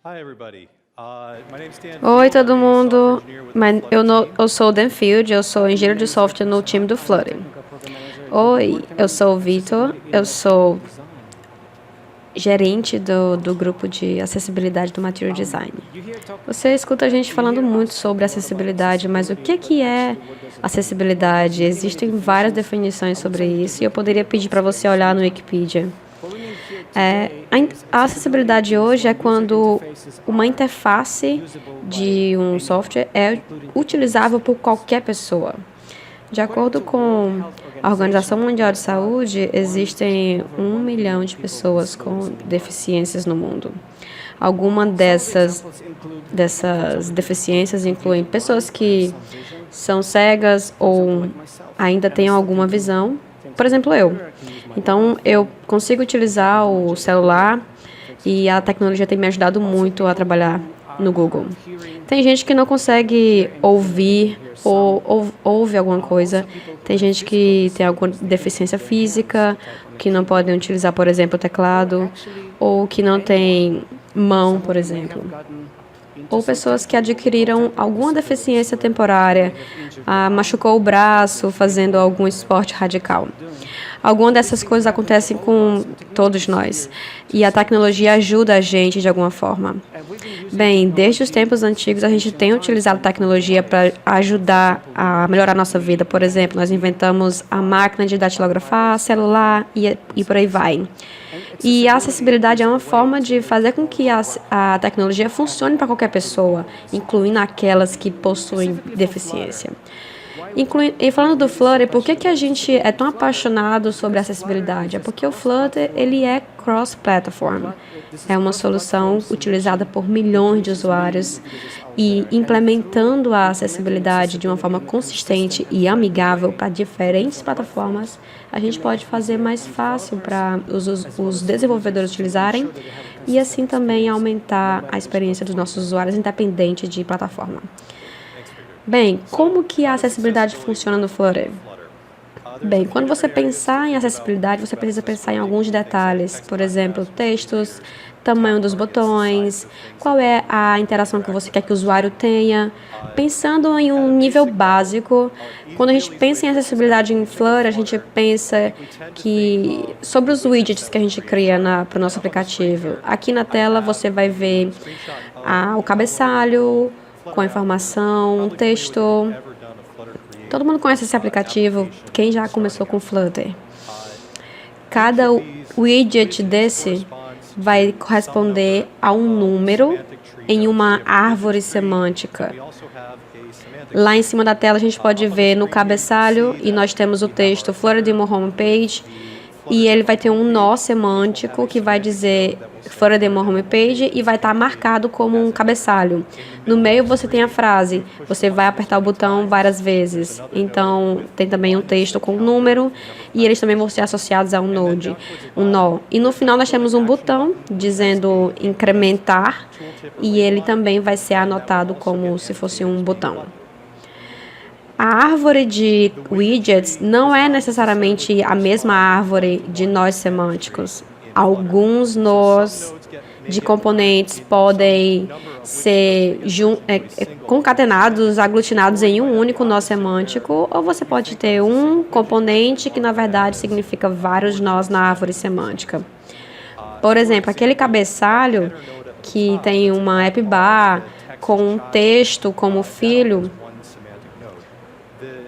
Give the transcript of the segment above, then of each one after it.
Hi, everybody. My name's Dan Oi, Field. todo I'm a software mundo. engineer with the Eu sou o Dan Field, eu sou engenheiro de software no time do Flutter. Oi, eu sou o Vitor, eu sou gerente do grupo de acessibilidade do Material Design. Você escuta a gente falando muito sobre acessibilidade, mas o que é acessibilidade? Existem várias definições sobre isso e eu poderia pedir para você olhar no Wikipedia. A acessibilidade hoje é quando uma interface de um software é utilizável por qualquer pessoa. De acordo com a Organização Mundial de Saúde, existem 1 milhão de pessoas com deficiências no mundo. Algumas dessas deficiências incluem pessoas que são cegas ou ainda têm alguma visão. Por exemplo, eu. Então, eu consigo utilizar o celular e a tecnologia tem me ajudado muito a trabalhar no Google. Tem gente que não consegue ouvir ou ouve alguma coisa. Tem gente que tem alguma deficiência física, que não podem utilizar, por exemplo, o teclado, ou que não tem mão, por exemplo. Ou pessoas que adquiriram alguma deficiência temporária, machucou o braço fazendo algum esporte radical. Alguma dessas coisas acontecem com todos nós, e a tecnologia ajuda a gente de alguma forma. Bem, desde os tempos antigos a gente tem utilizado tecnologia para ajudar a melhorar a nossa vida. Por exemplo, nós inventamos a máquina de datilografar, celular e por aí vai. E a acessibilidade é uma forma de fazer com que a tecnologia funcione para qualquer pessoa, incluindo aquelas que possuem deficiência. E falando do Flutter, por que a gente é tão apaixonado sobre acessibilidade? É porque o Flutter ele é cross-platform. É uma solução utilizada por milhões de usuários e implementando a acessibilidade de uma forma consistente e amigável para diferentes plataformas, a gente pode fazer mais fácil para os desenvolvedores utilizarem e assim também aumentar a experiência dos nossos usuários independente de plataforma. Bem, como que a acessibilidade funciona no Flutter? Bem, quando você pensar em acessibilidade, você precisa pensar em alguns detalhes. Por exemplo, textos, tamanho dos botões, qual é a interação que você quer que o usuário tenha. Pensando em um nível básico, quando a gente pensa em acessibilidade em Flutter, a gente pensa sobre os widgets que a gente cria para o nosso aplicativo. Aqui na tela você vai ver o cabeçalho, com a informação, texto. Todo mundo conhece esse aplicativo, quem já começou com Flutter. Cada widget desse vai corresponder a um número em uma árvore semântica. Lá em cima da tela a gente pode ver no cabeçalho e nós temos o texto Flutter Demo Homepage e ele vai ter um nó semântico que vai dizer Flutter Demo Homepage e vai estar marcado como um cabeçalho. No meio você tem a frase, você vai apertar o botão várias vezes. Então tem também um texto com um número e eles também vão ser associados a um nó. E no final nós temos um botão dizendo incrementar e ele também vai ser anotado como se fosse um botão. A árvore de widgets não é necessariamente a mesma árvore de nós semânticos. Alguns nós de componentes podem ser concatenados, aglutinados em um único nó semântico, ou você pode ter um componente que, na verdade, significa vários nós na árvore semântica. Por exemplo, aquele cabeçalho que tem uma app bar com um texto como filho,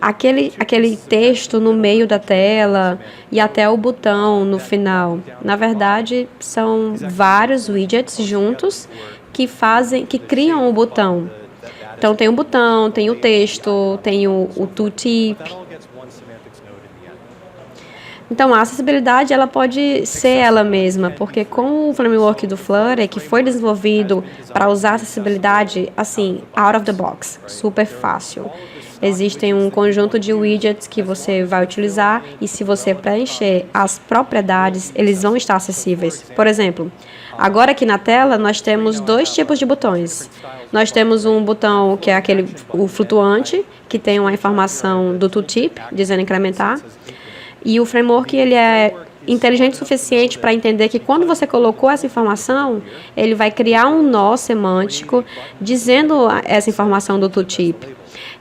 aquele texto no meio da tela e até o botão no final. Na verdade, são vários widgets juntos que criam o botão. Então tem o botão, tem o texto, tem o tooltip. Então, a acessibilidade ela pode ser ela mesma, porque com o framework do Flutter, que foi desenvolvido para usar acessibilidade, assim, out of the box, super fácil. Existem um conjunto de widgets que você vai utilizar e se você preencher as propriedades, eles vão estar acessíveis. Por exemplo, agora aqui na tela nós temos dois tipos de botões. Nós temos um botão que é o flutuante, que tem uma informação do tooltip, dizendo incrementar. E o framework ele é inteligente o suficiente para entender que quando você colocou essa informação, ele vai criar um nó semântico dizendo essa informação do tooltip.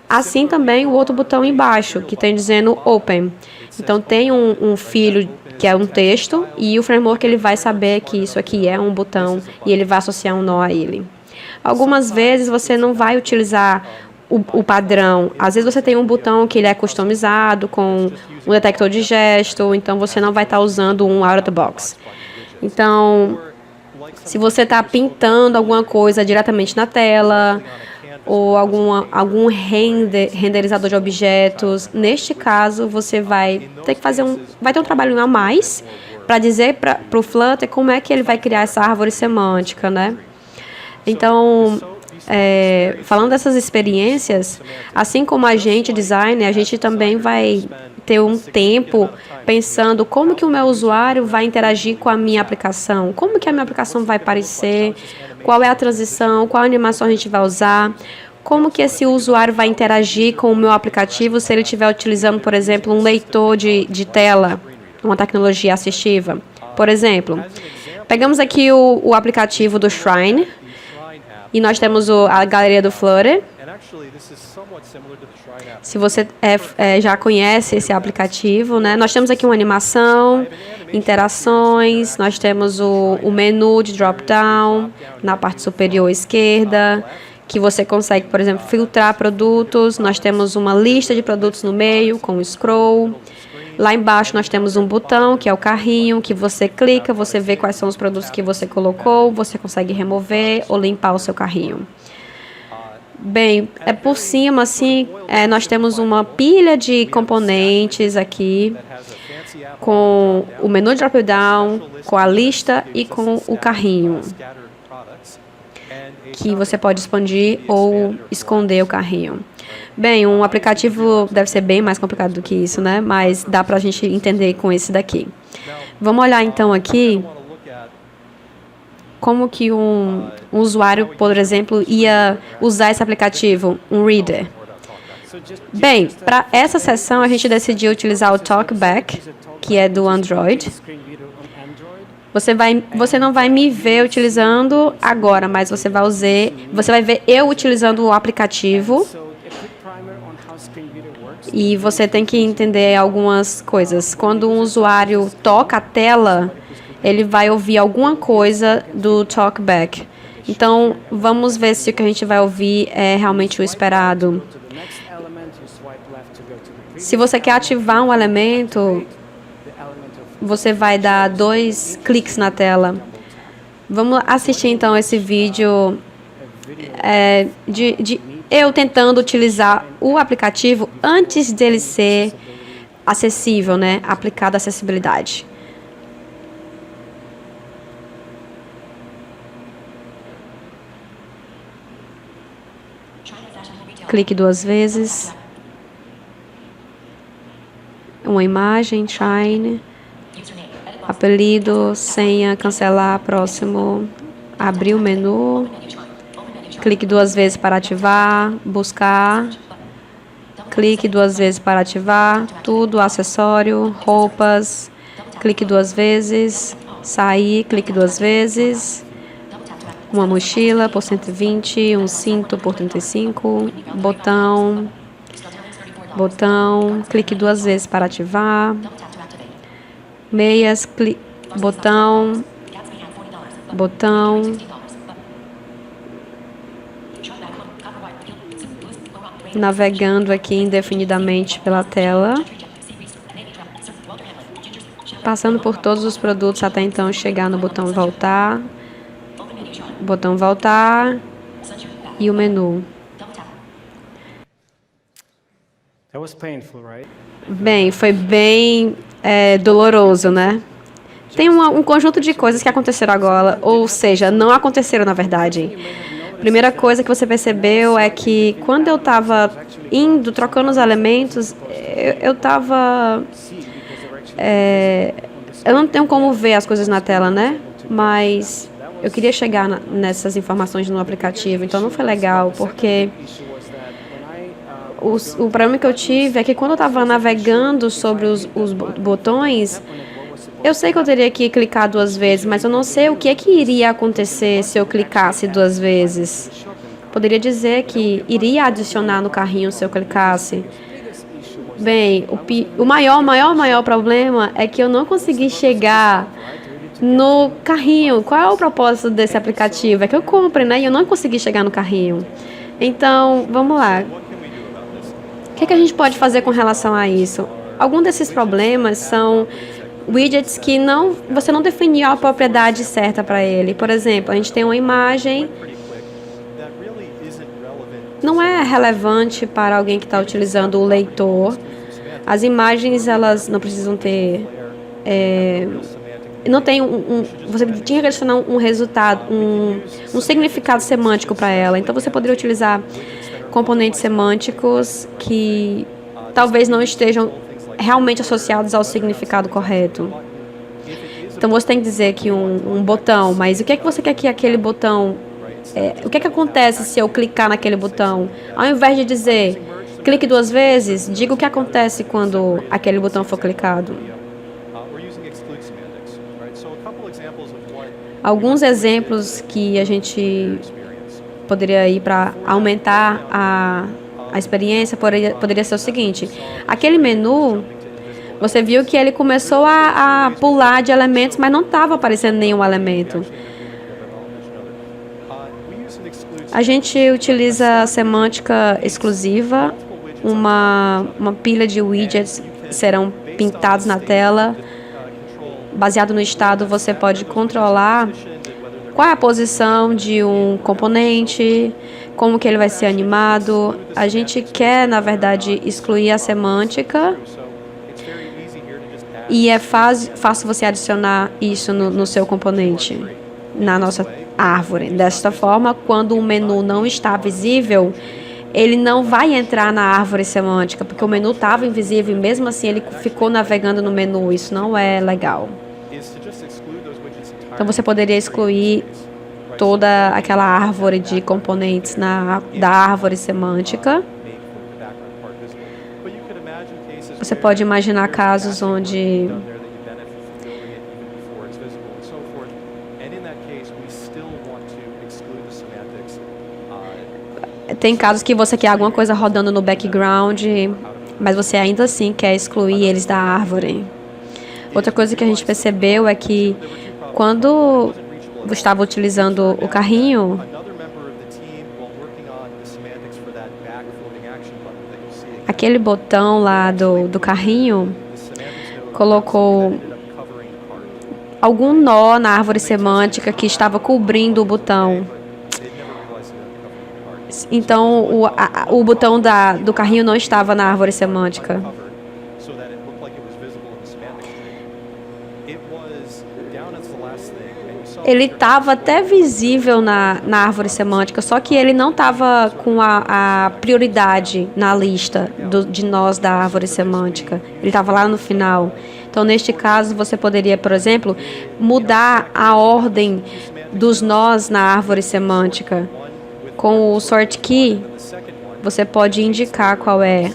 Assim também o outro botão embaixo, que tem dizendo Open. Então tem um filho que é um texto e o framework ele vai saber que isso aqui é um botão e ele vai associar um nó a ele. Algumas vezes você não vai utilizar o padrão. Às vezes você tem um botão que ele é customizado com um detector de gesto, então você não vai estar usando um out of the box. Então, se você está pintando alguma coisa diretamente na tela ou algum renderizador de objetos, neste caso você vai ter que vai ter um trabalho a mais para dizer para o Flutter como é que ele vai criar essa árvore semântica, né? Então, falando dessas experiências, assim como a gente, designer, a gente também vai ter um tempo pensando como que o meu usuário vai interagir com a minha aplicação, como que a minha aplicação vai parecer, qual é a transição, qual animação a gente vai usar, como que esse usuário vai interagir com o meu aplicativo se ele estiver utilizando, por exemplo, um leitor de tela, uma tecnologia assistiva. Por exemplo, pegamos aqui o aplicativo do Shrine, e nós temos a galeria do Flutter. Se você já conhece esse aplicativo, né? Nós temos aqui uma animação, interações, nós temos o menu de drop-down na parte superior esquerda, que você consegue, por exemplo, filtrar produtos. Nós temos uma lista de produtos no meio com o scroll. Lá embaixo nós temos um botão, que é o carrinho, que você clica, você vê quais são os produtos que você colocou, você consegue remover ou limpar o seu carrinho. Bem, por cima, assim, nós temos uma pilha de componentes aqui, com o menu de drop-down, com a lista e com o carrinho, que você pode expandir ou esconder o carrinho. Bem, um aplicativo deve ser bem mais complicado do que isso, né? Mas dá para a gente entender com esse daqui. Vamos olhar então aqui como que um usuário, por exemplo, ia usar esse aplicativo, um reader. Bem, para essa sessão a gente decidiu utilizar o TalkBack, que é do Android. Você não vai me ver utilizando agora, mas você vai ver eu utilizando o aplicativo. E você tem que entender algumas coisas. Quando um usuário toca a tela, ele vai ouvir alguma coisa do TalkBack. Então, vamos ver se o que a gente vai ouvir é realmente o esperado. Se você quer ativar um elemento, você vai dar 2 cliques na tela. Vamos assistir então esse vídeo de eu tentando utilizar o aplicativo antes dele ser acessível, né? Aplicado a acessibilidade. Clique 2 vezes. Uma imagem, Shine. Apelido, senha, cancelar, próximo. Abrir o menu. Clique 2 vezes para ativar, buscar. Clique 2 vezes para ativar, tudo, acessório, roupas. Clique 2 vezes, sair, clique 2 vezes. Uma mochila por 120, um cinto por 35, botão, clique 2 vezes para ativar. Meias, botão. Navegando aqui indefinidamente pela tela, passando por todos os produtos até então chegar no botão voltar e o menu. Bem, foi bem doloroso, né? Tem um conjunto de coisas que aconteceram agora, ou seja, não aconteceram na verdade. Primeira coisa que você percebeu é que quando eu estava trocando os elementos, eu estava... eu não tenho como ver as coisas na tela, né? Mas eu queria chegar nessas informações no aplicativo, então não foi legal, porque o problema que eu tive é que quando eu estava navegando sobre os botões, Eu sei que eu teria que clicar 2 vezes, mas eu não sei o que é que iria acontecer se eu clicasse 2 vezes. Poderia dizer que iria adicionar no carrinho se eu clicasse. Bem, o maior problema é que eu não consegui chegar no carrinho. Qual é o propósito desse aplicativo? É que eu compre, né? E eu não consegui chegar no carrinho. Então, vamos lá. O que é que a gente pode fazer com relação a isso? Alguns desses problemas são widgets que você não definiu a propriedade certa para ele. Por exemplo, a gente tem uma imagem, não é relevante para alguém que está utilizando o leitor. As imagens, elas não precisam ter... não tem você tinha que adicionar um resultado, um significado semântico para ela. Então, você poderia utilizar componentes semânticos que talvez não estejam realmente associados ao significado correto. Então, você tem que dizer que um botão, mas o que é que você quer que aquele botão... o que é que acontece se eu clicar naquele botão? Ao invés de dizer, clique 2 vezes, diga o que acontece quando aquele botão for clicado. Alguns exemplos que a gente poderia ir para aumentar a experiência poderia ser o seguinte. Aquele menu, você viu que ele começou a pular de elementos, mas não estava aparecendo nenhum elemento. A gente utiliza semântica exclusiva, uma pilha de widgets serão pintados na tela. Baseado no estado, você pode controlar qual é a posição de um componente, como que ele vai ser animado. A gente quer, na verdade, excluir a semântica e é fácil você adicionar isso no seu componente, na nossa árvore. Desta forma, quando o menu não está visível, ele não vai entrar na árvore semântica, porque o menu estava invisível e mesmo assim ele ficou navegando no menu. Isso não é legal. Então, você poderia excluir toda aquela árvore de componentes da árvore semântica. Você pode imaginar casos onde tem casos que você quer alguma coisa rodando no background, mas você ainda assim quer excluir eles da árvore. Outra coisa que a gente percebeu é que quando eu estava utilizando o carrinho, aquele botão lá do carrinho colocou algum nó na árvore semântica que estava cobrindo o botão. Então, o botão do carrinho não estava na árvore semântica. Ele estava até visível na árvore semântica, só que ele não estava com a prioridade na lista de nós da árvore semântica. Ele estava lá no final. Então, neste caso, você poderia, por exemplo, mudar a ordem dos nós na árvore semântica. Com o sort key, você pode indicar qual é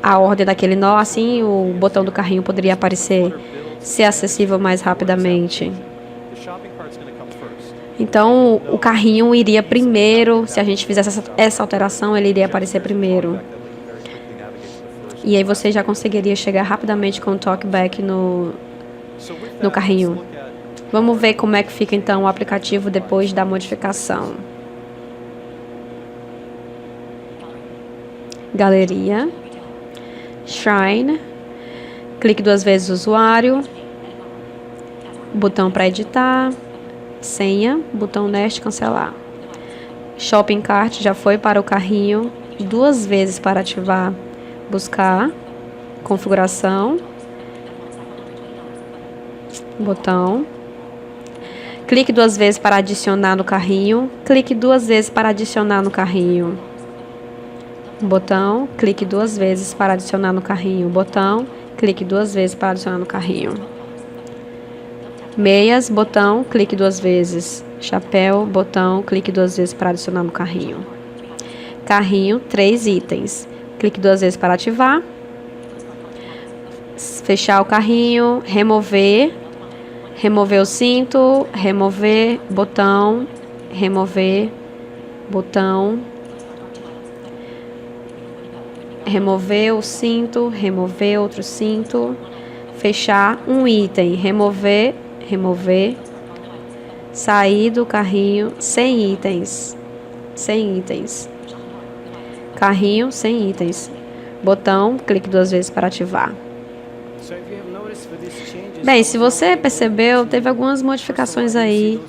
a ordem daquele nó, assim o botão do carrinho poderia aparecer, ser acessível mais rapidamente. Então, o carrinho iria primeiro, se a gente fizesse essa alteração, ele iria aparecer primeiro. E aí você já conseguiria chegar rapidamente com o talkback no carrinho. Vamos ver como é que fica então o aplicativo depois da modificação. Galeria, Shrine, clique 2 vezes o usuário, botão para editar, senha, botão Next, cancelar. Shopping Cart já foi para o carrinho, 2 vezes para ativar, buscar, configuração, botão. Clique 2 vezes para adicionar no carrinho, clique 2 vezes para adicionar no carrinho. Botão, clique 2 vezes para adicionar no carrinho. Botão, clique 2 vezes para adicionar no carrinho. Meias, botão, clique 2 vezes. Chapéu, botão, clique 2 vezes para adicionar no carrinho. Carrinho, 3 itens. Clique 2 vezes para ativar. Fechar o carrinho, remover. Remover o cinto, remover, botão, remover, botão, remover o cinto, remover outro cinto, fechar um item, remover, remover, sair do carrinho sem itens, carrinho sem itens, botão, clique 2 vezes para ativar. Bem, se você percebeu, teve algumas modificações aí.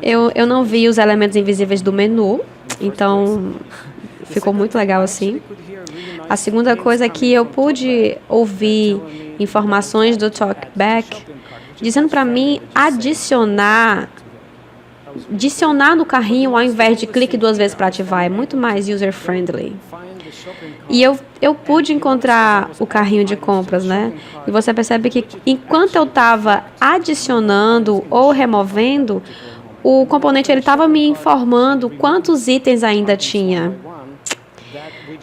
Eu não vi os elementos invisíveis do menu, então ficou muito legal assim. A segunda coisa é que eu pude ouvir informações do TalkBack dizendo para mim adicionar no carrinho ao invés de clique 2 vezes para ativar. É muito mais user-friendly. E eu pude encontrar o carrinho de compras, né? E você percebe que enquanto eu estava adicionando ou removendo, o componente ele estava me informando quantos itens ainda tinha.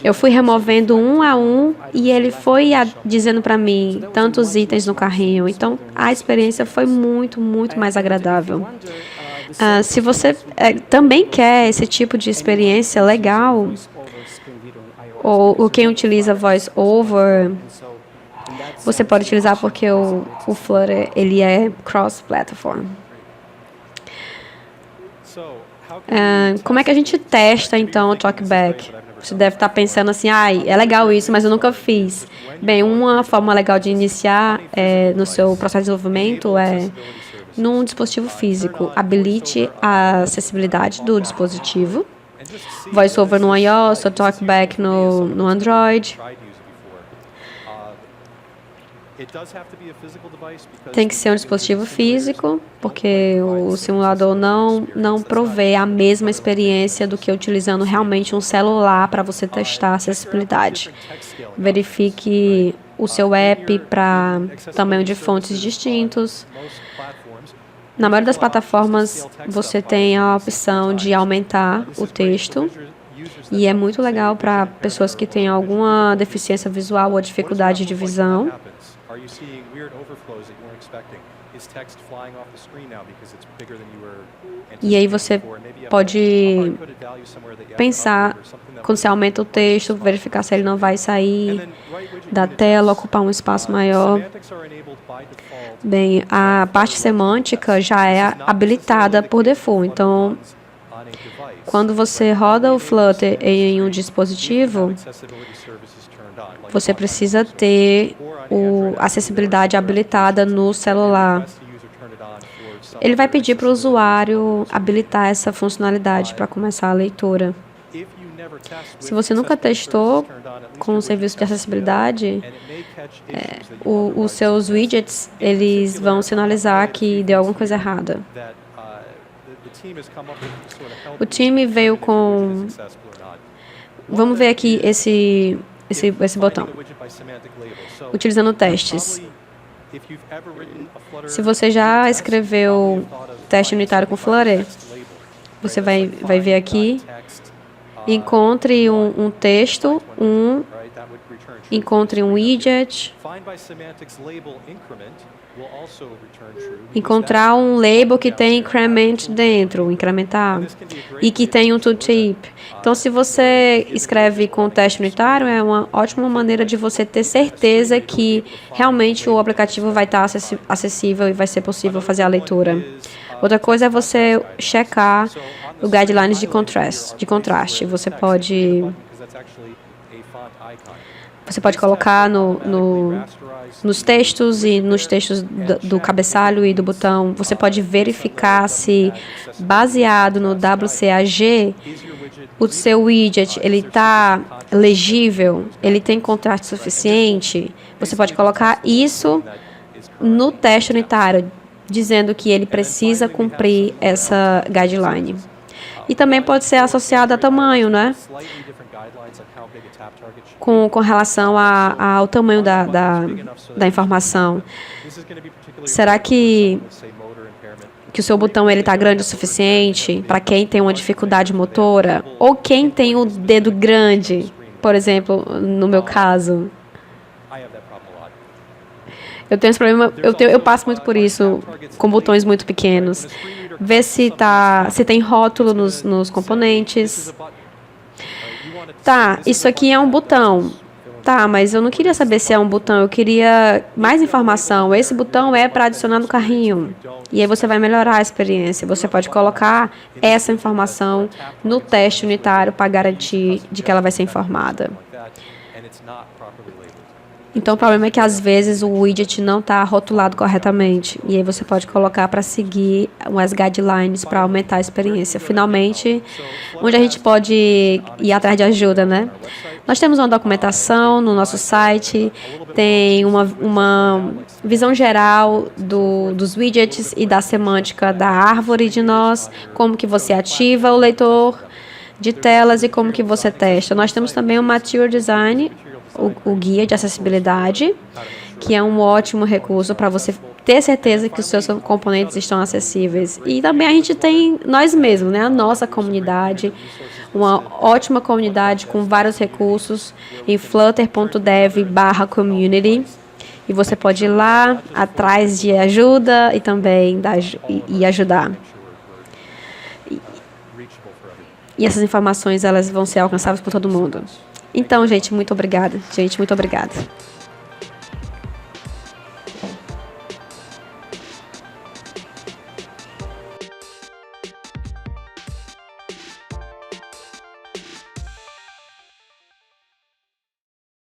Eu fui removendo um a um e ele foi dizendo para mim tantos itens no carrinho. Então, a experiência foi muito, muito mais agradável. Se você também quer esse tipo de experiência legal, ou quem utiliza Voice Over, você pode utilizar porque o Flutter ele é cross-platform. Como é que a gente testa, então, o TalkBack? Você deve estar pensando assim, é legal isso, mas eu nunca fiz. Bem, uma forma legal de iniciar no seu processo de desenvolvimento é num dispositivo físico. Habilite a acessibilidade do dispositivo. VoiceOver no iOS, ou TalkBack no Android. Tem que ser um dispositivo físico, porque o simulador não provê a mesma experiência do que utilizando realmente um celular para você testar a acessibilidade. Verifique o seu app para tamanho de fontes distintos. Na maioria das plataformas, você tem a opção de aumentar o texto, e é muito legal para pessoas que têm alguma deficiência visual ou dificuldade de visão. E aí você pode pensar, quando você aumenta o texto, verificar se ele não vai sair da tela, ocupar um espaço maior. Bem, a parte semântica já é habilitada por default. Então, quando você roda o Flutter em um dispositivo, você precisa ter a acessibilidade habilitada no celular. Ele vai pedir para o usuário habilitar essa funcionalidade para começar a leitura. Se você nunca testou com o serviço de acessibilidade, os seus widgets eles vão sinalizar que deu alguma coisa errada. O time veio com... Vamos ver aqui esse botão. Utilizando testes. Se você já escreveu teste unitário com Flutter, você vai ver aqui. Encontre um texto, encontre um widget. Encontrar um label que tem increment dentro, incrementar, e que tem um tooltip. Então, se você escreve com teste unitário, é uma ótima maneira de você ter certeza que realmente o aplicativo vai estar acessível e vai ser possível fazer a leitura. Outra coisa é você checar o guidelines de contraste. Você pode colocar nos textos e nos textos do cabeçalho e do botão. Você pode verificar se, baseado no WCAG, o seu widget ele está legível, ele tem contraste suficiente. Você pode colocar isso no teste unitário, dizendo que ele precisa cumprir essa guideline. E também pode ser associado a tamanho, né? Com relação ao tamanho da informação. Será que o seu botão está grande o suficiente para quem tem uma dificuldade motora? Ou quem tem o dedo grande, por exemplo, no meu caso? Eu tenho esse problema, eu passo muito por isso com botões muito pequenos. Ver se tem rótulo nos componentes. Tá, isso aqui é um botão. Tá, mas eu não queria saber se é um botão, eu queria mais informação. Esse botão é para adicionar no carrinho. E aí você vai melhorar a experiência. Você pode colocar essa informação no teste unitário para garantir de que ela vai ser informada. Então, o problema é que, às vezes, o widget não está rotulado corretamente. E aí você pode colocar para seguir umas guidelines para aumentar a experiência. Finalmente, onde a gente pode ir atrás de ajuda, né? Nós temos uma documentação no nosso site, tem uma visão geral dos widgets e da semântica da árvore de nós, como que você ativa o leitor de telas e como que você testa. Nós temos também o Material Design, o guia de acessibilidade, que é um ótimo recurso para você ter certeza que os seus componentes estão acessíveis. E também a gente tem nós mesmos, né? A nossa comunidade, uma ótima comunidade com vários recursos em flutter.dev/community. E você pode ir lá atrás de ajuda e também ajudar. E essas informações elas vão ser alcançáveis por todo mundo. Então, gente, muito obrigada. Gente, muito obrigada.